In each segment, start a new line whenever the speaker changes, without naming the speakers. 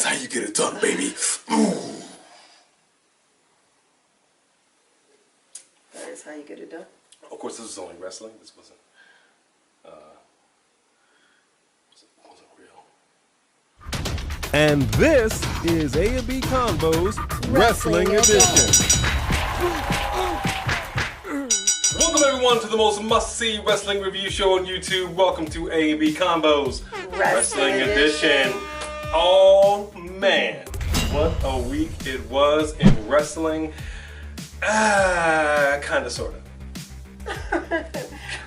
how you get it done, baby. Ooh.
That is how you get it done.
Of course, this was only wrestling. This wasn't real.
And this is A&B Convo's Wrestling Edition.
Welcome everyone to the most must-see wrestling review show on YouTube. Welcome to A&B Convo's Wrestling Edition. Oh man, what a week it was in wrestling. Kinda, sorta.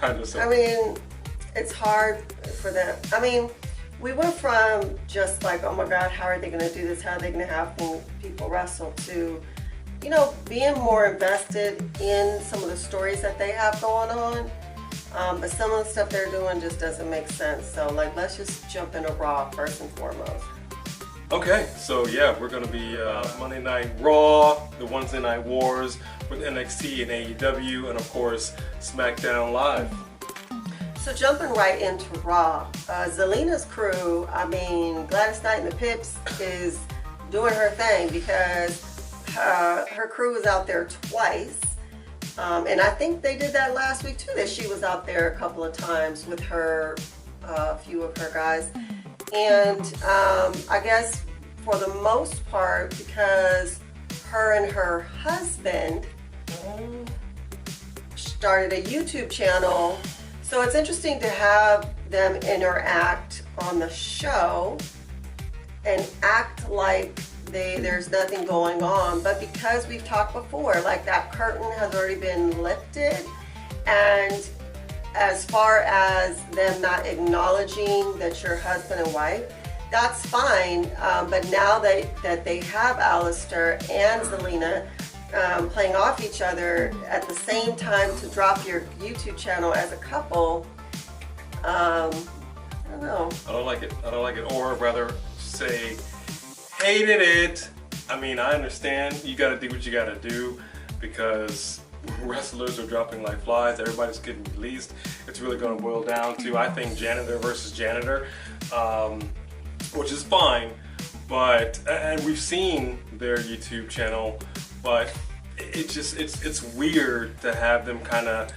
Kinda, sorta.
I mean, it's hard for them. I mean, we went from just like, oh my God, how are they going to do this? How are they going to have people wrestle to, you know, being more invested in some of the stories that they have going on. But some of the stuff they're doing just doesn't make sense. So, like, let's just jump into Raw first and foremost.
Okay, so yeah, we're going to be Monday Night Raw, the Wednesday Night Wars with NXT and AEW, and of course, SmackDown Live.
So jumping right into Raw, Zelina's crew, I mean, Gladys Knight and the Pips is doing her thing because her crew was out there twice. And I think they did that last week too, that she was out there a couple of times with her, a few of her guys. And I guess for the most part, because her and her husband started a YouTube channel. So it's interesting to have them interact on the show and act like there's nothing going on. But because we've talked before, like that curtain has already been lifted, and as far as them not acknowledging that you're husband and wife, that's fine. But now that they have Alistair and Zelina playing off each other at the same time to drop your YouTube channel as a couple, I don't know.
I don't like it. I don't like it. Or rather say, hated it. I mean, I understand you got to do what you got to do because wrestlers are dropping like flies. Everybody's getting released. It's really going to boil down to, I think, janitor versus janitor, which is fine. But, and we've seen their YouTube channel, but it's weird to have them kind of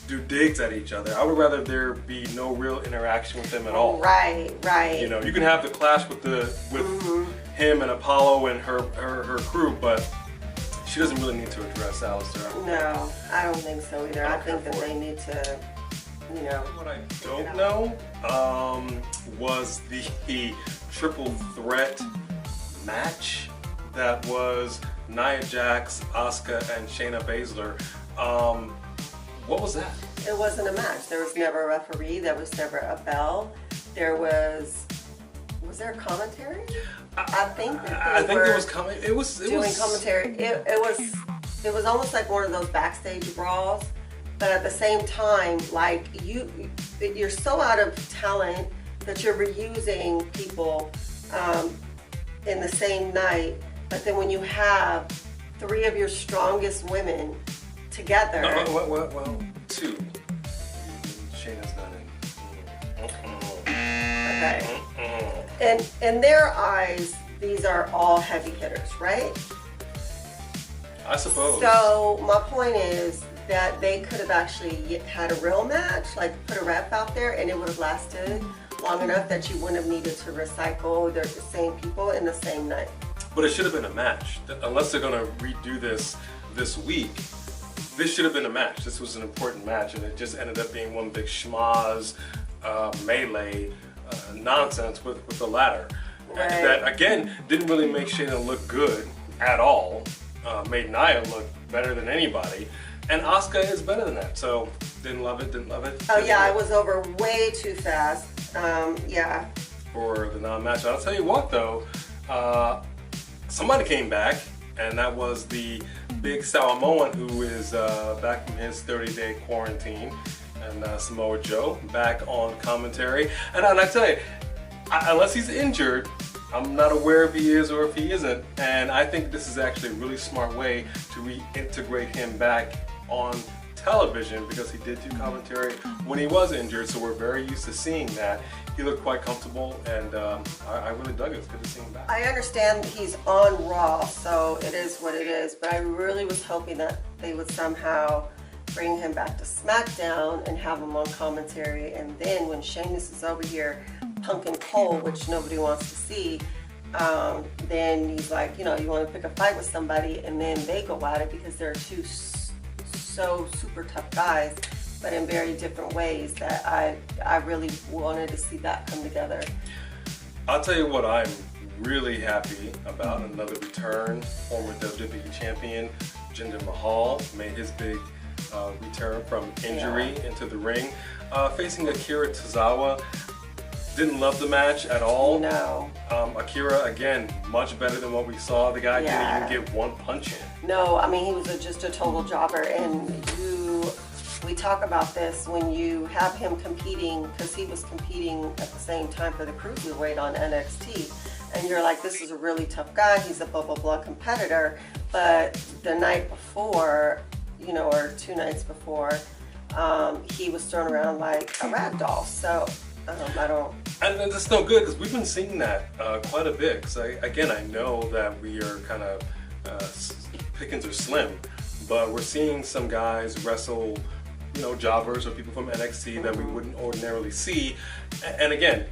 do digs at each other. I would rather there be no real interaction with them at all.
Right.
You know, you can have the clash with him and Apollo and her crew, but she doesn't really need to address Alistair.
No, I don't think so either. I think that they need to, you know.
What I don't know was the triple threat match that was Nia Jax, Asuka, and Shayna Baszler. What was that?
It wasn't a match. There was never a referee. There was never a bell. There was there a commentary? I think that
there was commentary. It was
commentary. It was almost like one of those backstage brawls, but at the same time, like you're so out of talent that you're reusing people in the same night. But then when you have three of your strongest women together.
Well, two. Shayna's not in.
Okay. And in their eyes, these are all heavy hitters, right?
I suppose.
So my point is that they could have actually had a real match, like put a rep out there, and it would have lasted long enough that you wouldn't have needed to recycle the same people in the same night.
But it should have been a match. Unless they're going to redo this week, this should have been a match. This was an important match, and it just ended up being one big schmoz, melee nonsense with the ladder.
Right.
That, again, didn't really make Shayna look good at all. Made Nia look better than anybody. And Asuka is better than that. So, didn't love it.
Oh yeah, it was over way too fast. Yeah.
For the non-match. I'll tell you what though, somebody came back, and that was the big Samoan who is back from his 30-day quarantine, and Samoa Joe back on commentary. And I tell you, unless he's injured, I'm not aware if he is or if he isn't, and I think this is actually a really smart way to reintegrate him back on television because he did do commentary when he was injured, so we're very used to seeing that. He looked quite comfortable, and I really dug it. It's good to see him back.
I understand he's on Raw, so it is what it is, but I really was hoping that they would somehow bring him back to SmackDown and have him on commentary, and then when Sheamus is over here punking Cole, which nobody wants to see, then he's like, you want to pick a fight with somebody, and then they go at it because they're two so super tough guys, but in very different ways that I really wanted to see that come together.
I'll tell you what I'm really happy about, another return. Former WWE champion Jinder Mahal made his big return from injury into the ring. Facing Akira Tozawa. Didn't love the match at all.
No.
Akira, again, much better than what we saw. The guy didn't even get one punch in.
No, I mean, he was just a total jobber, and we talk about this when you have him competing, because he was competing at the same time for the cruiserweight on NXT, and you're like, this is a really tough guy, he's a blah blah blah competitor, but the night before, or 2 nights before, he was thrown around like a rag doll. So I don't.
And it's no good, because we've been seeing that quite a bit. Because I know that we are kind of pickings are slim, but we're seeing some guys wrestle, jobbers or people from NXT that we wouldn't ordinarily see. And again,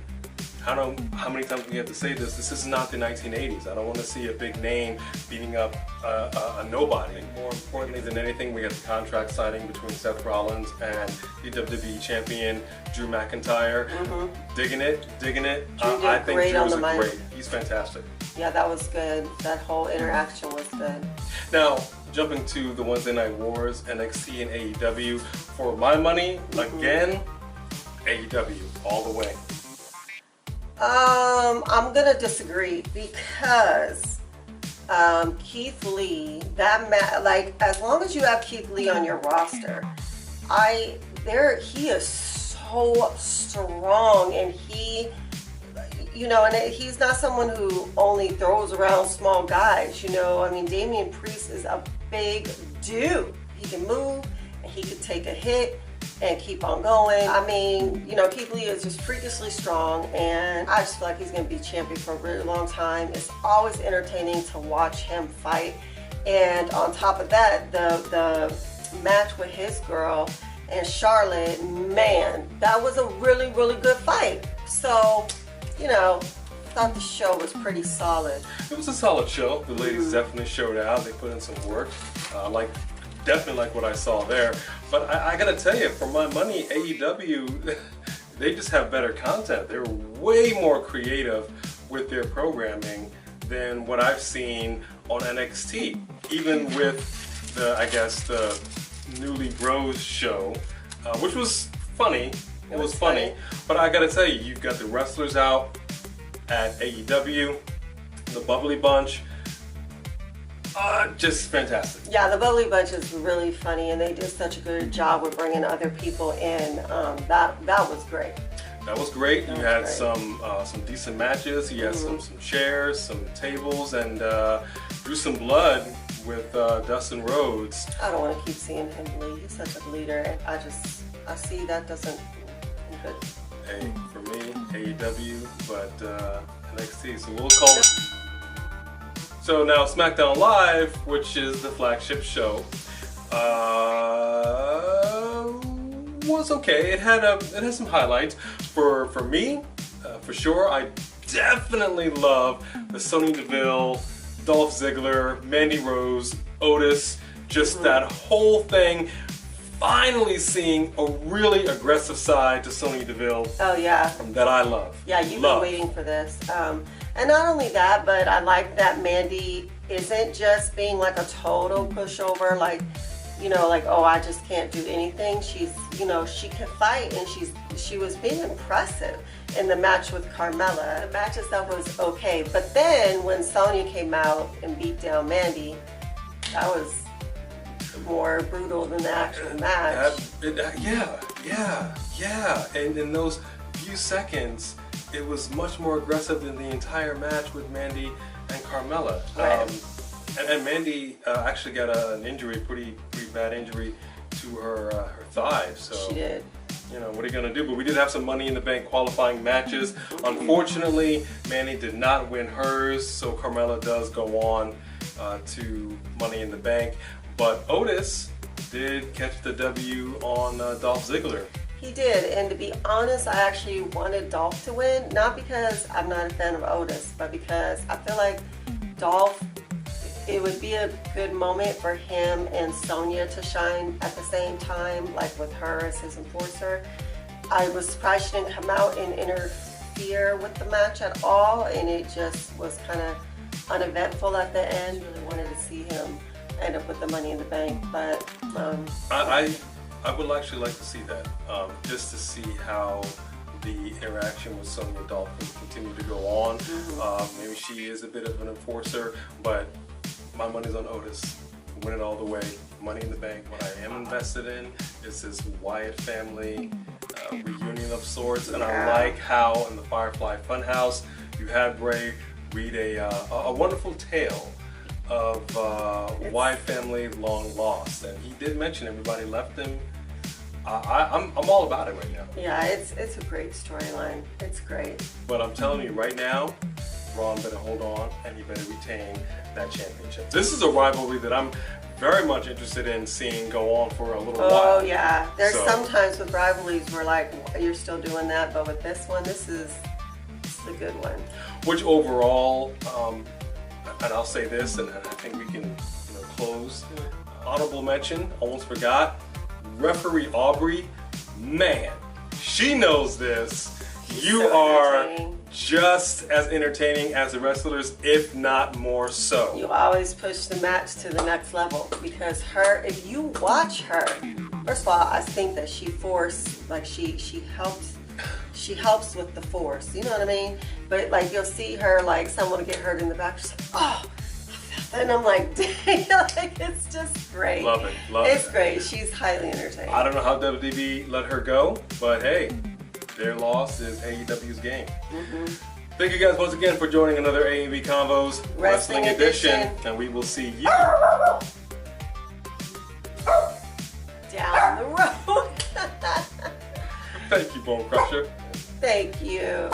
I don't know how many times we have to say this. This is not the 1980s. I don't want to see a big name beating up a nobody. More importantly than anything, we got the contract signing between Seth Rollins and the WWE champion Drew McIntyre. Digging it. I think Drew's great. He's fantastic.
Yeah, that was good. That whole interaction was good.
Now, jumping to the Wednesday Night Wars, NXT and AEW. For my money, again, AEW all the way.
I'm gonna disagree because Keith Lee, as long as you have Keith Lee on your roster, he is so strong, and he's not someone who only throws around small guys. I mean, Damian Priest is a big dude. He can move, and he could take a hit and keep on going. I mean, Keith Lee is just freakishly strong, and I just feel like he's going to be champion for a really long time. It's always entertaining to watch him fight, and on top of that, the match with his girl and Charlotte, man, that was a really, really good fight. So, I thought the show was pretty solid.
It was a solid show. The ladies definitely showed out. They put in some work. Definitely like what I saw there. But I gotta tell you, for my money, AEW, they just have better content. They're way more creative with their programming than what I've seen on NXT. Even with the Newly Bros show, which was funny. It was funny. But I gotta tell you, you've got the wrestlers out at AEW, the Bubbly Bunch. Just fantastic.
Yeah, the Bubbly Bunch is really funny, and they did such a good job with bringing other people in. That was great.
That was great. You had some decent matches. You had some chairs, some tables, and drew some blood with Dustin Rhodes.
I don't want to keep seeing him bleed. He's such a bleeder, and I see that doesn't good.
Hey, for me, AEW, but NXT. So we'll call it. So now SmackDown Live, which is the flagship show, was okay. It had some highlights. For me, for sure, I definitely love the Sonya Deville, Dolph Ziggler, Mandy Rose, Otis, just that whole thing. Finally seeing a really aggressive side to Sonya Deville.
Oh yeah.
That I love.
Yeah, you've been waiting for this. And not only that, but I like that Mandy isn't just being like a total pushover, like, oh, I just can't do anything. She's, she can fight, and she was being impressive in the match with Carmella. The match itself was okay, but then when Sonya came out and beat down Mandy, that was more brutal than the actual match. Yeah. And in those few seconds, it was much more aggressive than the entire match with Mandy and Carmella. Right.
And Mandy actually got an injury, pretty bad injury, to to her thigh. So
She did.
you know, what are you going to do? But we did have some Money in the Bank qualifying matches. Unfortunately, Manny did not win hers, so Carmella does go on to Money in the Bank. But Otis did catch the W on Dolph Ziggler.
He did, and to be honest, I actually wanted Dolph to win, not because I'm not a fan of Otis, but because I feel like Dolph, it would be a good moment for him and Sonya to shine at the same time, like with her as his enforcer. I was surprised she didn't come out and interfere with the match at all, and it just was kind of uneventful at the end. Really wanted to see him end up with the Money in the Bank, but
I would actually like to see that, just to see how the interaction with Sonya Dolph will continue to go on. Maybe she is a bit of an enforcer, but my money's on Otis. Win it all the way. Money in the Bank. What I am invested in is this Wyatt family reunion of sorts, and I like how in the Firefly Funhouse you had Bray read a wonderful tale of Wyatt family long lost, and he did mention everybody left him. I'm all about it right now.
yeah, it's a great storyline. It's great.
But I'm telling you right now, Braun better hold on and he better retain that championship. This is a rivalry that I'm very much interested in seeing go on for a little while.
Oh yeah, there's
So-
sometimes with rivalries where like you're still doing that, but with this one, this is a good one.
Which overall, and I'll say this, and I think we can close. Honorable mention, almost forgot, referee Aubrey, man, she knows this. You
so
are
entertaining.
just as entertaining as the wrestlers, if not more so.
You always push the match to the next level because if you watch her, first of all, I think that she helps with the force, you know what I mean? But like you'll see her, like someone will get hurt in the back, she's like, oh, I felt that. And I'm like, dang, like it's just great.
Love it, love
It's
it.
great. She's highly entertaining.
I don't know how WWE let her go, but hey, their loss is AEW's game. Thank you guys once again for joining another AEW Convos
Wrestling Edition.
and we will see you
Down the road.
Thank you, Bone Crusher.
Thank you.